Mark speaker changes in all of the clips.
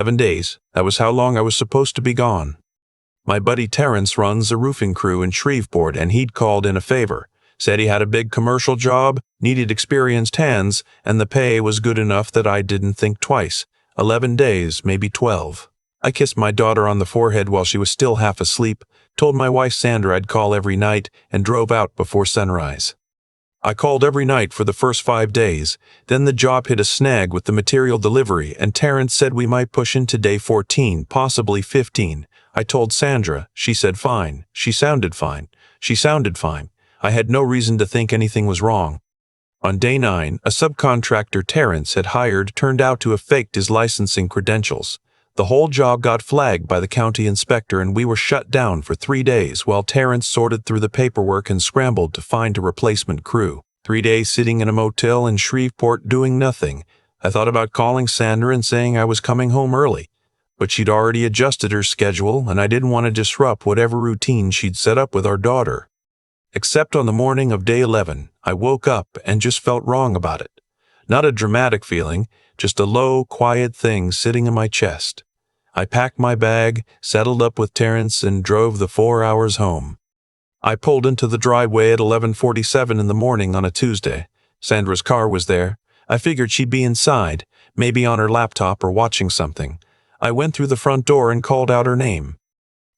Speaker 1: 7 days. That was how long I was supposed to be gone. My buddy Terrence runs a roofing crew in Shreveport, and he'd called in a favor. Said he had a big commercial job, needed experienced hands, and the pay was good enough that I didn't think twice. 11 days, maybe 12. I kissed my daughter on the forehead while she was still half asleep, told my wife Sandra I'd call every night, and drove out before sunrise. I called every night for the first 5 days. Then the job hit a snag with the material delivery, and Terrence said we might push into day 14, possibly 15. I told Sandra. She said fine. She sounded fine. I had no reason to think anything was wrong. On day 9, a subcontractor Terrence had hired turned out to have faked his licensing credentials. The whole job got flagged by the county inspector, and we were shut down for 3 days while Terrence sorted through the paperwork and scrambled to find a replacement crew. 3 days sitting in a motel in Shreveport doing nothing. I thought about calling Sandra and saying I was coming home early, but she'd already adjusted her schedule, and I didn't want to disrupt whatever routine she'd set up with our daughter. Except on the morning of day 11, I woke up and just felt wrong about it. Not a dramatic feeling, just a low, quiet thing sitting in my chest. I packed my bag, settled up with Terrence, and drove the 4 hours home. I pulled into the driveway at 11:47 in the morning on a Tuesday. Sandra's car was there. I figured she'd be inside, maybe on her laptop or watching something. I went through the front door and called out her name.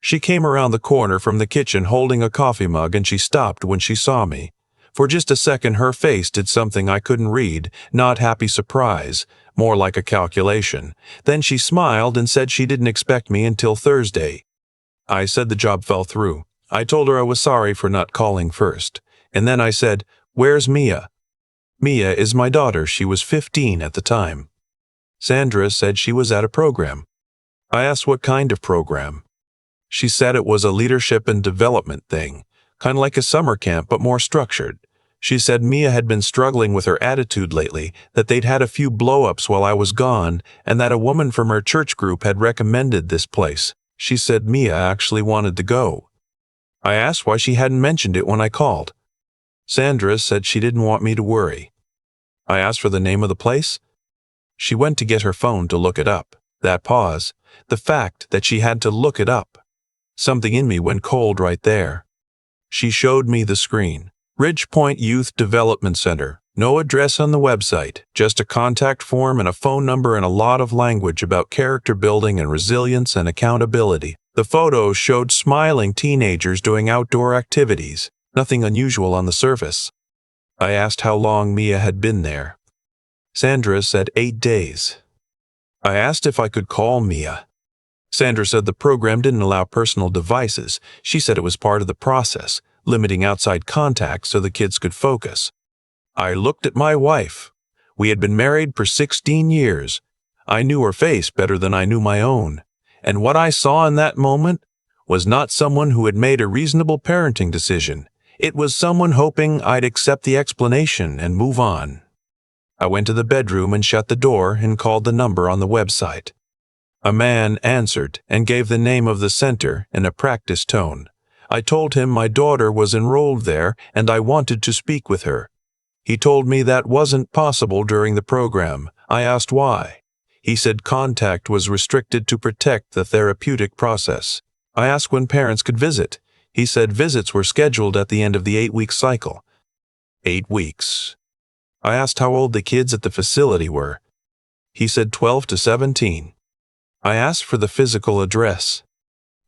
Speaker 1: She came around the corner from the kitchen holding a coffee mug, and she stopped when she saw me. For just a second her face did something I couldn't read, not happy surprise, more like a calculation. Then she smiled and said she didn't expect me until Thursday. I said the job fell through. I told her I was sorry for not calling first. And then I said, "Where's Mia?" Mia is my daughter. She was 15 at the time. Sandra said she was at a program. I asked what kind of program. She said it was a leadership and development thing, kind of like a summer camp but more structured. She said Mia had been struggling with her attitude lately, that they'd had a few blow-ups while I was gone, and that a woman from her church group had recommended this place. She said Mia actually wanted to go. I asked why she hadn't mentioned it when I called. Sandra said she didn't want me to worry. I asked for the name of the place. She went to get her phone to look it up. That pause, the fact that she had to look it up. Something in me went cold right there. She showed me the screen. Ridgepoint Youth Development Center. No address on the website, just a contact form and a phone number and a lot of language about character building and resilience and accountability. The photos showed smiling teenagers doing outdoor activities. Nothing unusual on the surface. I asked how long Mia had been there. Sandra said 8 days. I asked if I could call Mia. Sandra said the program didn't allow personal devices. She said it was part of the process, limiting outside contact so the kids could focus. I looked at my wife. We had been married for 16 years. I knew her face better than I knew my own. And what I saw in that moment was not someone who had made a reasonable parenting decision. It was someone hoping I'd accept the explanation and move on. I went to the bedroom and shut the door and called the number on the website. A man answered and gave the name of the center in a practiced tone. I told him my daughter was enrolled there and I wanted to speak with her. He told me that wasn't possible during the program. I asked why. He said contact was restricted to protect the therapeutic process. I asked when parents could visit. He said visits were scheduled at the end of the 8-week cycle. 8 weeks. I asked how old the kids at the facility were. He said 12 to 17. I asked for the physical address.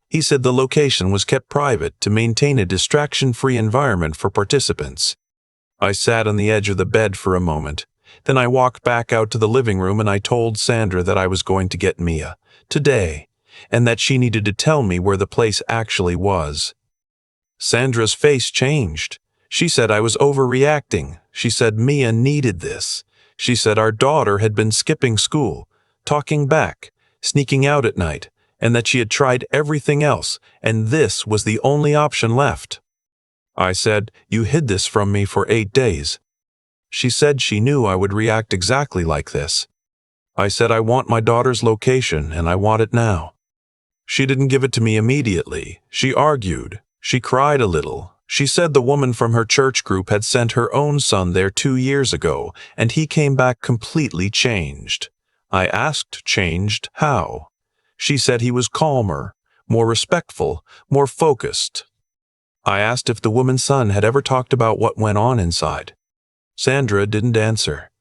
Speaker 1: He said the location was kept private to maintain a distraction-free environment for participants. I sat on the edge of the bed for a moment. Then I walked back out to the living room and I told Sandra that I was going to get Mia today, and that she needed to tell me where the place actually was. Sandra's face changed. She said I was overreacting. She said Mia needed this. She said our daughter had been skipping school, talking back, sneaking out at night, and that she had tried everything else, and this was the only option left. I said, "You hid this from me for 8 days. She said she knew I would react exactly like this. I said I want my daughter's location, and I want it now. She didn't give it to me immediately. She argued. She cried a little. She said the woman from her church group had sent her own son there 2 years ago, and he came back completely changed. I asked changed how. She said he was calmer, more respectful, more focused. I asked if the woman's son had ever talked about what went on inside. Sandra didn't answer.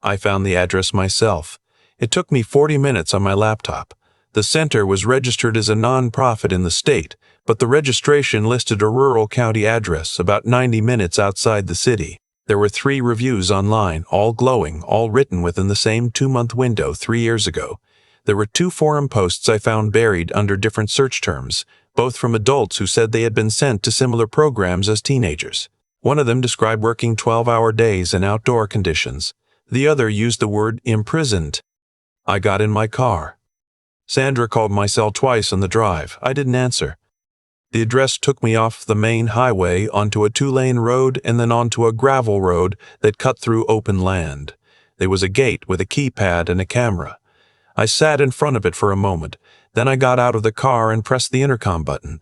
Speaker 1: I found the address myself. It took me 40 minutes on my laptop. The center was registered as a non-profit in the state, but the registration listed a rural county address about 90 minutes outside the city. There were 3 reviews online, all glowing, all written within the same 2-month window 3 years ago. There were 2 forum posts I found buried under different search terms, both from adults who said they had been sent to similar programs as teenagers. One of them described working 12-hour days in outdoor conditions. The other used the word imprisoned. I got in my car. Sandra called my cell twice on the drive. I didn't answer. The address took me off the main highway onto a 2-lane road and then onto a gravel road that cut through open land. There was a gate with a keypad and a camera. I sat in front of it for a moment. Then I got out of the car and pressed the intercom button.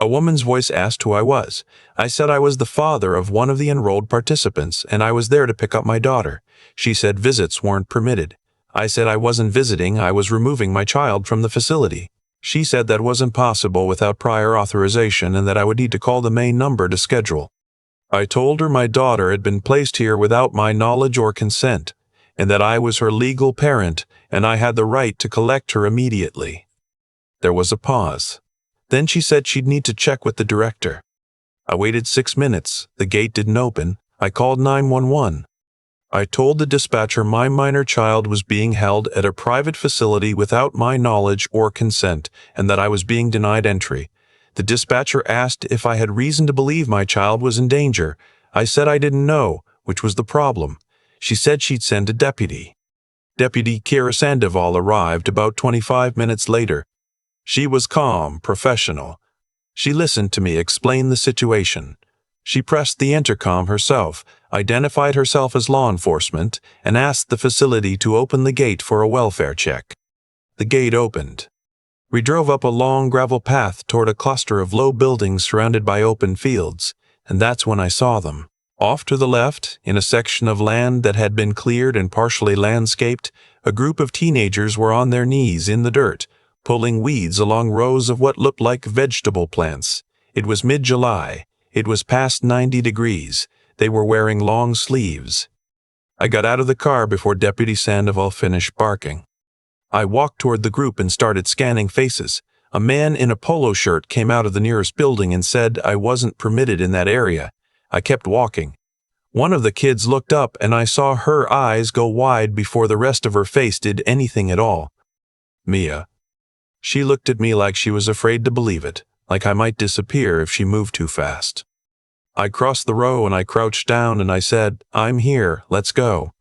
Speaker 1: A woman's voice asked who I was. I said I was the father of one of the enrolled participants, and I was there to pick up my daughter. She said visits weren't permitted. I said I wasn't visiting, I was removing my child from the facility. She said that wasn't possible without prior authorization and that I would need to call the main number to schedule. I told her my daughter had been placed here without my knowledge or consent, and that I was her legal parent and I had the right to collect her immediately. There was a pause. Then she said she'd need to check with the director. I waited 6 minutes. The gate didn't open. I called 911. I told the dispatcher my minor child was being held at a private facility without my knowledge or consent and that I was being denied entry. The dispatcher asked if I had reason to believe my child was in danger. I said I didn't know, which was the problem. She said she'd send a deputy. Deputy Kira Sandoval arrived about 25 minutes later. She was calm, professional. She listened to me explain the situation. She pressed the intercom herself, identified herself as law enforcement, and asked the facility to open the gate for a welfare check. The gate opened. We drove up a long gravel path toward a cluster of low buildings surrounded by open fields, and that's when I saw them. Off to the left, in a section of land that had been cleared and partially landscaped, a group of teenagers were on their knees in the dirt, pulling weeds along rows of what looked like vegetable plants. It was mid-July. It was past 90 degrees. They were wearing long sleeves. I got out of the car before Deputy Sandoval finished barking. I walked toward the group and started scanning faces. A man in a polo shirt came out of the nearest building and said I wasn't permitted in that area. I kept walking. One of the kids looked up and I saw her eyes go wide before the rest of her face did anything at all. Mia. She looked at me like she was afraid to believe it, like I might disappear if she moved too fast. I crossed the row and I crouched down and I said, "I'm here, let's go."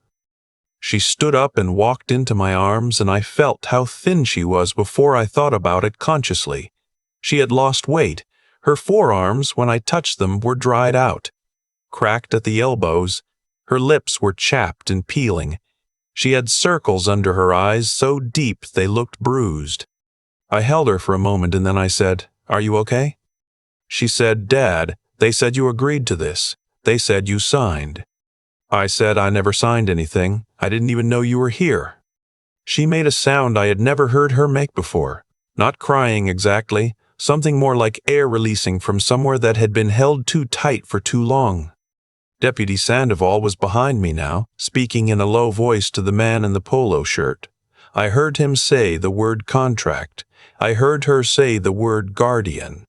Speaker 1: She stood up and walked into my arms and I felt how thin she was before I thought about it consciously. She had lost weight. Her forearms, when I touched them, were dried out, cracked at the elbows. Her lips were chapped and peeling. She had circles under her eyes so deep they looked bruised. I held her for a moment and then I said, "Are you okay?" She said, "Dad, they said you agreed to this. They said you signed." I said I never signed anything. I didn't even know you were here. She made a sound I had never heard her make before. Not crying exactly, something more like air releasing from somewhere that had been held too tight for too long. Deputy Sandoval was behind me now, speaking in a low voice to the man in the polo shirt. I heard him say the word contract. I heard her say the word guardian.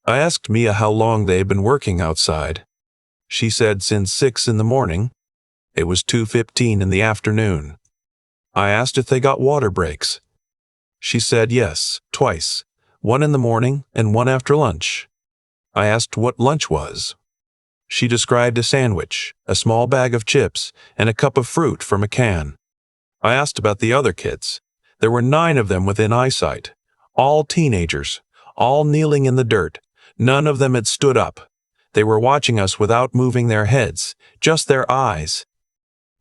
Speaker 1: I asked Mia how long they had been working outside. She said since 6 in the morning. It was 2:15 in the afternoon. I asked if they got water breaks. She said yes, twice, one in the morning and one after lunch. I asked what lunch was. She described a sandwich, a small bag of chips, and a cup of fruit from a can. I asked about the other kids. There were 9 of them within eyesight, all teenagers, all kneeling in the dirt. None of them had stood up. They were watching us without moving their heads, just their eyes.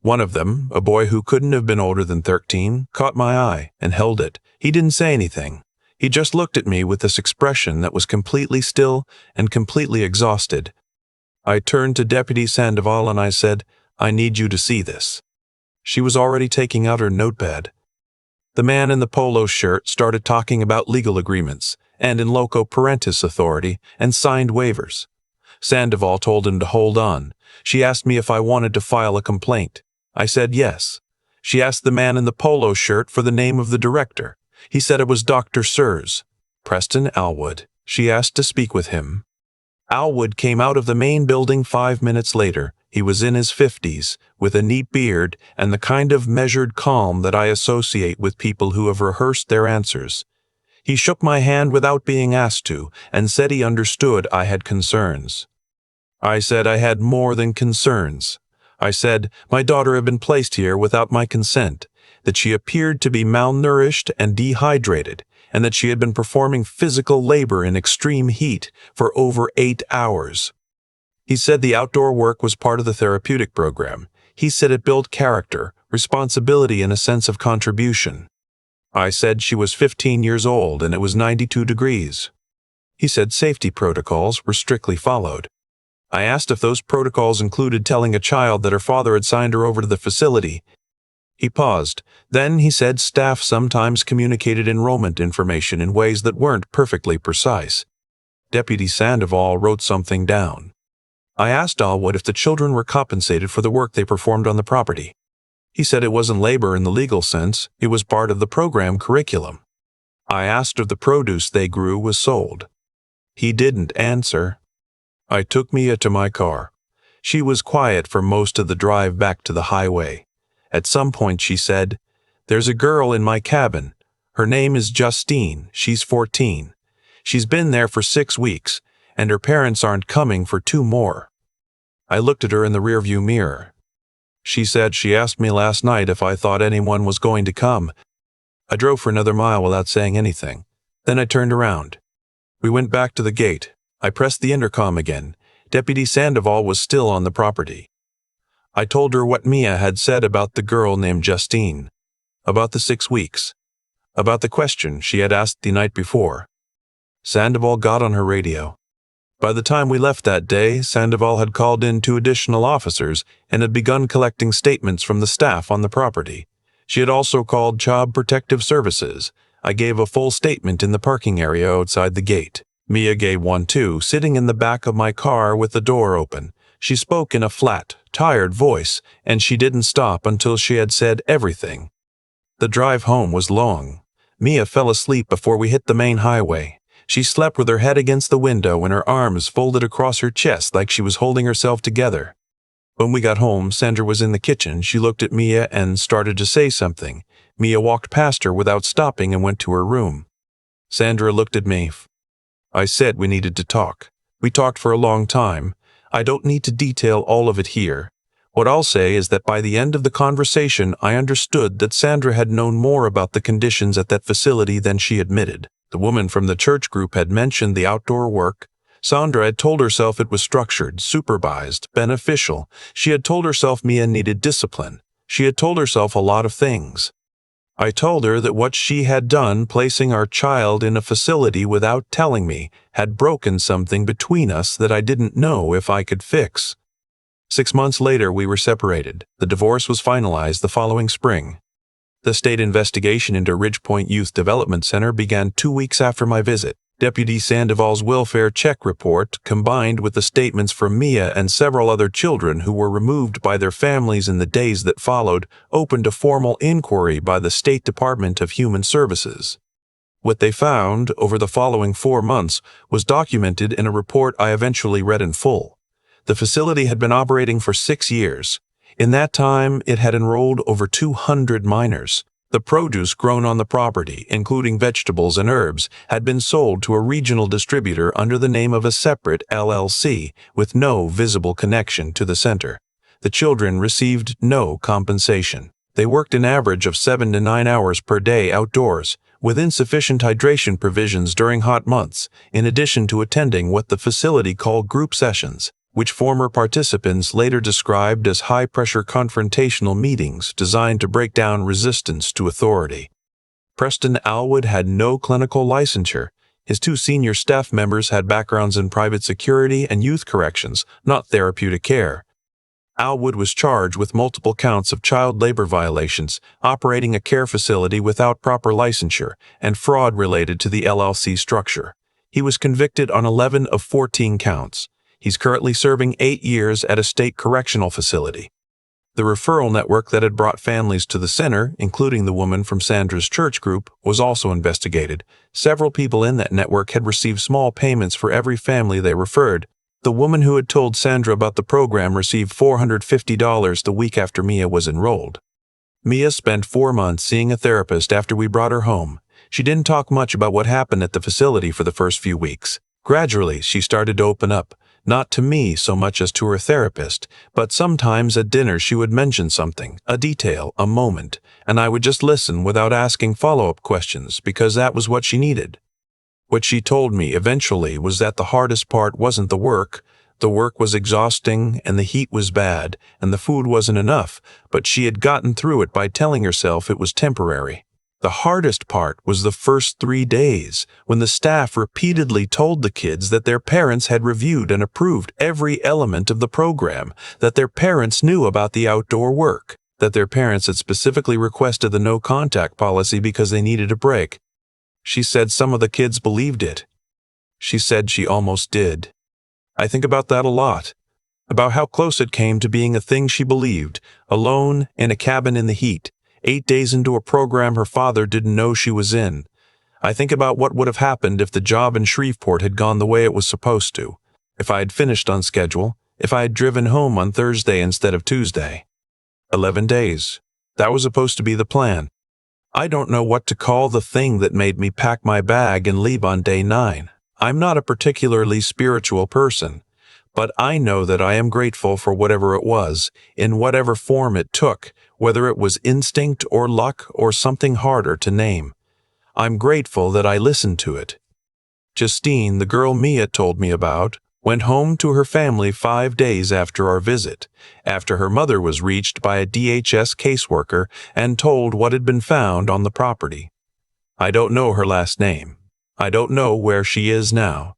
Speaker 1: One of them, a boy who couldn't have been older than 13, caught my eye and held it. He didn't say anything. He just looked at me with this expression that was completely still and completely exhausted. I turned to Deputy Sandoval and I said, "I need you to see this." She was already taking out her notepad. The man in the polo shirt started talking about legal agreements and in loco parentis authority and signed waivers. Sandoval told him to hold on. She asked me if I wanted to file a complaint. I said yes. She asked the man in the polo shirt for the name of the director. He said it was Dr. Sears. Preston Alwood. She asked to speak with him. Alwood came out of the main building 5 minutes later. He was in his 50s, with a neat beard and the kind of measured calm that I associate with people who have rehearsed their answers. He shook my hand without being asked to, and said he understood I had concerns. I said I had more than concerns. I said my daughter had been placed here without my consent, that she appeared to be malnourished and dehydrated, and that she had been performing physical labor in extreme heat for over 8 hours. He said the outdoor work was part of the therapeutic program. He said it built character, responsibility, and a sense of contribution. I said she was 15 years old and it was 92 degrees. He said safety protocols were strictly followed. I asked if those protocols included telling a child that her father had signed her over to the facility. He paused. Then he said staff sometimes communicated enrollment information in ways that weren't perfectly precise. Deputy Sandoval wrote something down. I asked Alwood if the children were compensated for the work they performed on the property. He said it wasn't labor in the legal sense, it was part of the program curriculum. I asked if the produce they grew was sold. He didn't answer. I took Mia to my car. She was quiet for most of the drive back to the highway. At some point she said, "There's a girl in my cabin. Her name is Justine. She's 14. She's been there for 6 weeks, and her parents aren't coming for 2 more. I looked at her in the rearview mirror. She said she asked me last night if I thought anyone was going to come. I drove for another mile without saying anything. Then I turned around. We went back to the gate. I pressed the intercom again. Deputy Sandoval was still on the property. I told her what Mia had said about the girl named Justine, about the 6 weeks, about the question she had asked the night before. Sandoval got on her radio. By the time we left that day, Sandoval had called in 2 additional officers and had begun collecting statements from the staff on the property. She had also called Child Protective Services. I gave a full statement in the parking area outside the gate. Mia gave one too, sitting in the back of my car with the door open. She spoke in a flat, tired voice, and she didn't stop until she had said everything. The drive home was long. Mia fell asleep before we hit the main highway. She slept with her head against the window and her arms folded across her chest like she was holding herself together. When we got home, Sandra was in the kitchen. She looked at Mia and started to say something. Mia walked past her without stopping and went to her room. Sandra looked at me. I said we needed to talk. We talked for a long time. I don't need to detail all of it here. What I'll say is that by the end of the conversation, I understood that Sandra had known more about the conditions at that facility than she admitted. The woman from the church group had mentioned the outdoor work. Sandra had told herself it was structured, supervised, beneficial. She had told herself Mia needed discipline. She had told herself a lot of things. I told her that what she had done, placing our child in a facility without telling me, had broken something between us that I didn't know if I could fix. 6 months later, we were separated. The divorce was finalized the following spring. The state investigation into Ridgepoint Youth Development Center began 2 weeks after my visit. Deputy Sandoval's welfare check report, combined with the statements from Mia and several other children who were removed by their families in the days that followed, opened a formal inquiry by the State Department of Human Services. What they found over the following 4 months was documented in a report I eventually read in full. The facility had been operating for 6 years. In that time, it had enrolled over 200 minors. The produce grown on the property, including vegetables and herbs, had been sold to a regional distributor under the name of a separate LLC with no visible connection to the center. The children received no compensation. They worked an average of 7 to 9 hours per day outdoors, with insufficient hydration provisions during hot months, in addition to attending what the facility called group sessions, which former participants later described as high-pressure confrontational meetings designed to break down resistance to authority. Preston Alwood had no clinical licensure. His 2 senior staff members had backgrounds in private security and youth corrections, not therapeutic care. Alwood was charged with multiple counts of child labor violations, operating a care facility without proper licensure, and fraud related to the LLC structure. He was convicted on 11 of 14 counts. He's currently serving 8 years at a state correctional facility. The referral network that had brought families to the center, including the woman from Sandra's church group, was also investigated. Several people in that network had received small payments for every family they referred. The woman who had told Sandra about the program received $450 the week after Mia was enrolled. Mia spent 4 months seeing a therapist after we brought her home. She didn't talk much about what happened at the facility for the first few weeks. Gradually, she started to open up, not to me so much as to her therapist, but sometimes at dinner she would mention something, a detail, a moment, and I would just listen without asking follow-up questions because that was what she needed. What she told me eventually was that the hardest part wasn't the work was exhausting, and the heat was bad, and the food wasn't enough, but she had gotten through it by telling herself it was temporary. The hardest part was the first 3 days, when the staff repeatedly told the kids that their parents had reviewed and approved every element of the program, that their parents knew about the outdoor work, that their parents had specifically requested the no-contact policy because they needed a break. She said some of the kids believed it. She said she almost did. I think about that a lot, about how close it came to being a thing she believed, alone in a cabin in the heat, 8 days into a program her father didn't know she was in. I think about what would have happened if the job in Shreveport had gone the way it was supposed to, if I had finished on schedule, if I had driven home on Thursday instead of Tuesday. 11 days. That was supposed to be the plan. I don't know what to call the thing that made me pack my bag and leave on day 9. I'm not a particularly spiritual person, but I know that I am grateful for whatever it was, in whatever form it took, whether it was instinct or luck or something harder to name. I'm grateful that I listened to it. Justine, the girl Mia told me about, went home to her family 5 days after our visit, after her mother was reached by a DHS caseworker and told what had been found on the property. I don't know her last name. I don't know where she is now.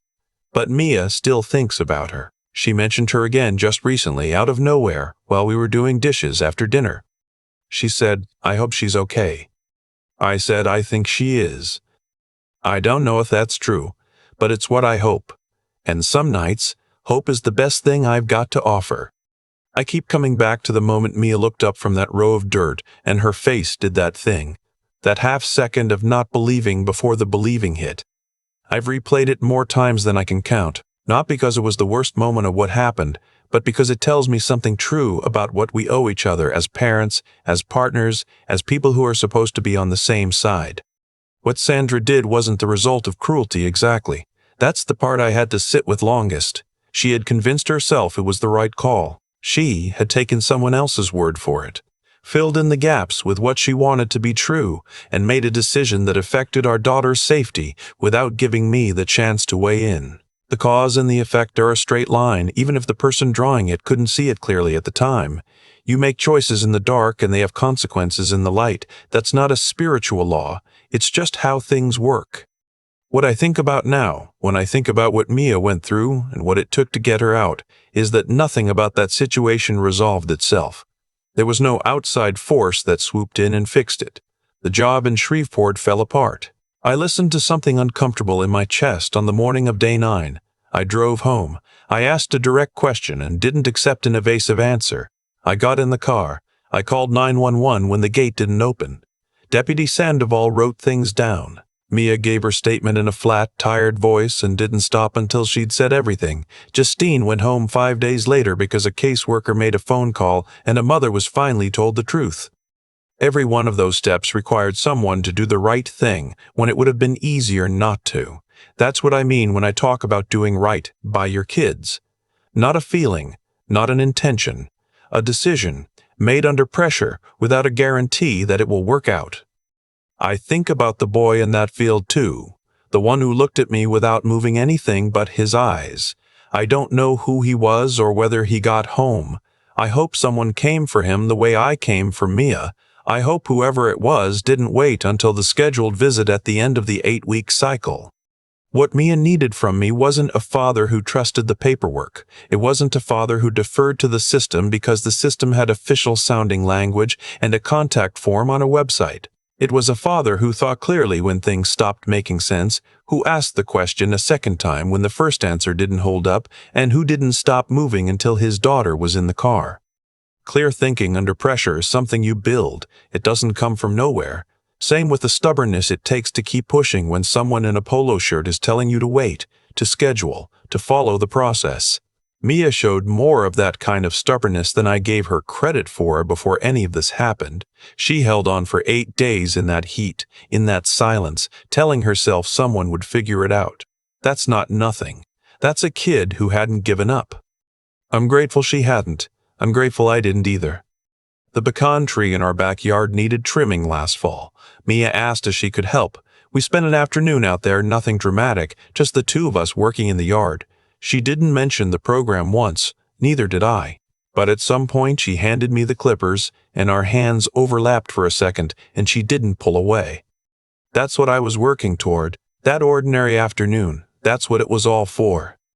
Speaker 1: But Mia still thinks about her. She mentioned her again just recently, out of nowhere, while we were doing dishes after dinner. She said, "I hope she's okay." I said, "I think she is." I don't know if that's true, but it's what I hope. And some nights, hope is the best thing I've got to offer. I keep coming back to the moment Mia looked up from that row of dirt and her face did that thing, that half second of not believing before the believing hit. I've replayed it more times than I can count, not because it was the worst moment of what happened, but because it tells me something true about what we owe each other as parents, as partners, as people who are supposed to be on the same side. What Sandra did wasn't the result of cruelty exactly. That's the part I had to sit with longest. She had convinced herself it was the right call. She had taken someone else's word for it, filled in the gaps with what she wanted to be true, and made a decision that affected our daughter's safety without giving me the chance to weigh in. The cause and the effect are a straight line, even if the person drawing it couldn't see it clearly at the time. You make choices in the dark and they have consequences in the light. That's not a spiritual law. It's just how things work. What I think about now, when I think about what Mia went through and what it took to get her out, is that nothing about that situation resolved itself. There was no outside force that swooped in and fixed it. The job in Shreveport fell apart. I listened to something uncomfortable in my chest on the morning of day 9. I drove home. I asked a direct question and didn't accept an evasive answer. I got in the car. I called 911 when the gate didn't open. Deputy Sandoval wrote things down. Mia gave her statement in a flat, tired voice and didn't stop until she'd said everything. Justine went home 5 days later because a caseworker made a phone call and a mother was finally told the truth. Every one of those steps required someone to do the right thing when it would have been easier not to. That's what I mean when I talk about doing right by your kids. Not a feeling, not an intention, a decision made under pressure without a guarantee that it will work out. I think about the boy in that field too, the one who looked at me without moving anything but his eyes. I don't know who he was or whether he got home. I hope someone came for him the way I came for Mia. I hope whoever it was didn't wait until the scheduled visit at the end of the 8-week cycle. What Mia needed from me wasn't a father who trusted the paperwork. It wasn't a father who deferred to the system because the system had official-sounding language and a contact form on a website. It was a father who thought clearly when things stopped making sense, who asked the question a second time when the first answer didn't hold up, and who didn't stop moving until his daughter was in the car. Clear thinking under pressure is something you build. It doesn't come from nowhere. Same with the stubbornness it takes to keep pushing when someone in a polo shirt is telling you to wait, to schedule, to follow the process. Mia showed more of that kind of stubbornness than I gave her credit for before any of this happened. She held on for 8 days in that heat, in that silence, telling herself someone would figure it out. That's not nothing. That's a kid who hadn't given up. I'm grateful she hadn't. I'm grateful I didn't either. The pecan tree in our backyard needed trimming last fall. Mia asked if she could help. We spent an afternoon out there, nothing dramatic, just the two of us working in the yard. She didn't mention the program once, neither did I. But at some point she handed me the clippers, and our hands overlapped for a second, and she didn't pull away. That's what I was working toward, that ordinary afternoon. That's what it was all for.